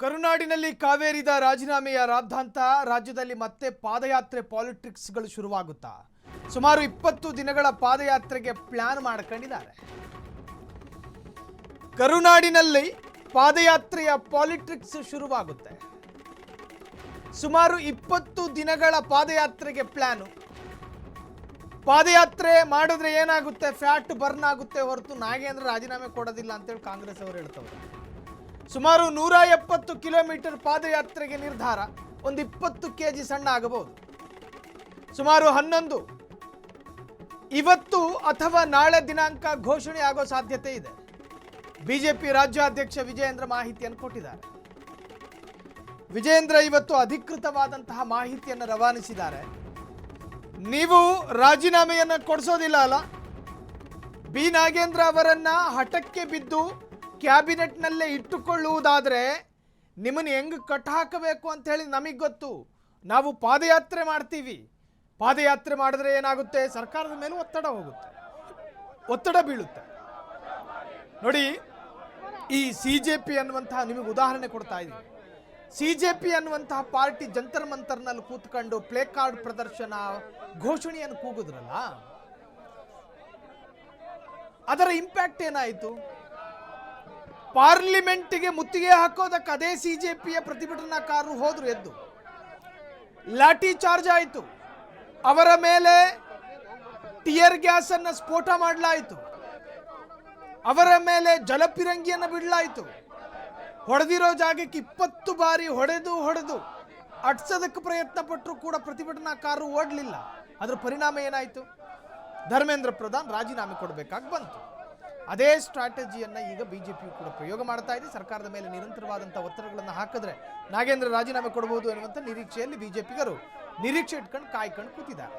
ಕರುನಾಡಿನಲ್ಲಿ ಕಾವೇರಿದ ರಾಜೀನಾಮೆಯ ರಾದ್ಧಾಂತ. ರಾಜ್ಯದಲ್ಲಿ ಮತ್ತೆ ಪಾದಯಾತ್ರೆ ಪಾಲಿಟಿಕ್ಸ್ಗಳು ಶುರುವಾಗುತ್ತಾ? ಸುಮಾರು 20 ದಿನಗಳ ಪಾದಯಾತ್ರೆಗೆ ಪ್ಲಾನ್ ಮಾಡ್ಕೊಂಡಿದ್ದಾರೆ. ಕರುನಾಡಿನಲ್ಲಿ ಪಾದಯಾತ್ರೆಯ ಪಾಲಿಟಿಕ್ಸ್ ಶುರುವಾಗುತ್ತೆ. ಸುಮಾರು 20 ದಿನಗಳ ಪಾದಯಾತ್ರೆಗೆ ಪ್ಲಾನು. ಪಾದಯಾತ್ರೆ ಮಾಡಿದ್ರೆ ಏನಾಗುತ್ತೆ? ಫ್ಯಾಟ್ ಬರ್ನ್ ಆಗುತ್ತೆ ಹೊರತು ನಾಗೇಂದ್ರ ರಾಜೀನಾಮೆ ಕೊಡೋದಿಲ್ಲ ಅಂತೇಳಿ ಕಾಂಗ್ರೆಸ್ ಅವರು ಹೇಳ್ತವ್ರೆ. ಸುಮಾರು 170 ಕಿಲೋಮೀಟರ್ ಪಾದಯಾತ್ರೆಗೆ ನಿರ್ಧಾರ. ಒಂದು 20 ಕೆಜಿ ಸಣ್ಣ ಆಗಬಹುದು. ಸುಮಾರು 11 ಇವತ್ತು ಅಥವಾ ನಾಳೆ ದಿನಾಂಕ ಘೋಷಣೆ ಆಗೋ ಸಾಧ್ಯತೆ ಇದೆ. ಬಿಜೆಪಿ ರಾಜ್ಯಾಧ್ಯಕ್ಷ ವಿಜಯೇಂದ್ರ ಮಾಹಿತಿಯನ್ನು ಕೊಟ್ಟಿದ್ದಾರೆ. ವಿಜಯೇಂದ್ರ ಇವತ್ತು ಅಧಿಕೃತವಾದಂತಹ ಮಾಹಿತಿಯನ್ನು ರವಾನಿಸಿದ್ದಾರೆ. ನೀವು ರಾಜೀನಾಮೆಯನ್ನು ಕೊಡಿಸೋದಿಲ್ಲ ಅಲ್ಲ, ಬಿ ನಾಗೇಂದ್ರ ಅವರನ್ನ ಹಠಕ್ಕೆ ಬಿದ್ದು ಕ್ಯಾಬಿನೆಟ್ನಲ್ಲೇ ಇಟ್ಟುಕೊಳ್ಳುವುದಾದರೆ ನಿಮ್ಮನ್ನು ಹೆಂಗೆ ಕಟ್ ಹಾಕಬೇಕು ಅಂತ ಹೇಳಿ ನಮಗೆ ಗೊತ್ತು. ನಾವು ಪಾದಯಾತ್ರೆ ಮಾಡ್ತೀವಿ. ಪಾದಯಾತ್ರೆ ಮಾಡಿದ್ರೆ ಏನಾಗುತ್ತೆ? ಸರ್ಕಾರದ ಮೇಲೆ ಒತ್ತಡ ಬೀಳುತ್ತೆ. ನೋಡಿ, ಈ CJP ಅನ್ನುವಂತಹ ನಿಮಗೆ ಉದಾಹರಣೆ ಕೊಡ್ತಾ ಇದ್ದೀನಿ. CJP ಅನ್ನುವಂತಹ ಪಾರ್ಟಿ ಜಂತರ್ ಮಂತರ್ನಲ್ಲಿ ಕೂತ್ಕೊಂಡು ಪ್ಲೇ ಕಾರ್ಡ್ ಪ್ರದರ್ಶನ ಘೋಷಣೆಯನ್ನು ಕೂಗುದ್ರಲ್ಲ, ಅದರ ಇಂಪ್ಯಾಕ್ಟ್ ಏನಾಯಿತು? ಪಾರ್ಲಿಮೆಂಟ್ಗೆ ಮುತ್ತಿಗೆ ಹಾಕೋದಕ್ಕೆ ಅದೇ CJPಯ ಪ್ರತಿಭಟನಾಕಾರರು ಹೋದ್ರು, ಎದ್ದು ಲಾಠಿ ಚಾರ್ಜ್ ಆಯಿತು. ಅವರ ಮೇಲೆ ಟಿಯರ್ ಗ್ಯಾಸ್ ಅನ್ನು ಸ್ಫೋಟ ಮಾಡಲಾಯಿತು. ಅವರ ಮೇಲೆ ಜಲಪಿರಂಗಿಯನ್ನು ಬಿಡಲಾಯಿತು. ಹೊಡೆದಿರೋ ಜಾಗಕ್ಕೆ 20 ಬಾರಿ ಹೊಡೆದು ಅಟ್ಸೋದಕ್ಕೆ ಪ್ರಯತ್ನ ಪಟ್ಟರು ಕೂಡ ಪ್ರತಿಭಟನಾಕಾರರು ಓಡಲಿಲ್ಲ. ಅದರ ಪರಿಣಾಮ ಏನಾಯಿತು? ಧರ್ಮೇಂದ್ರ ಪ್ರಧಾನ್ ರಾಜೀನಾಮೆ ಕೊಡಬೇಕಾಗಿ ಬಂತು. ಅದೇ ಸ್ಟ್ರಾಟಜಿಯನ್ನು ಈಗ ಬಿಜೆಪಿ ಕೂಡ ಪ್ರಯೋಗ ಮಾಡ್ತಾ ಇದೆ. ಸರ್ಕಾರದ ಮೇಲೆ ನಿರಂತರವಾದಂಥ ಒತ್ತಡಗಳನ್ನು ಹಾಕಿದ್ರೆ ನಾಗೇಂದ್ರ ರಾಜೀನಾಮೆ ಕೊಡಬಹುದು ಎನ್ನುವಂಥ ನಿರೀಕ್ಷೆಯಲ್ಲಿ ಬಿಜೆಪಿಗರು ನಿರೀಕ್ಷೆ ಇಟ್ಕೊಂಡು ಕಾಯ್ಕೊಂಡು ಕೂತಿದ್ದಾರೆ.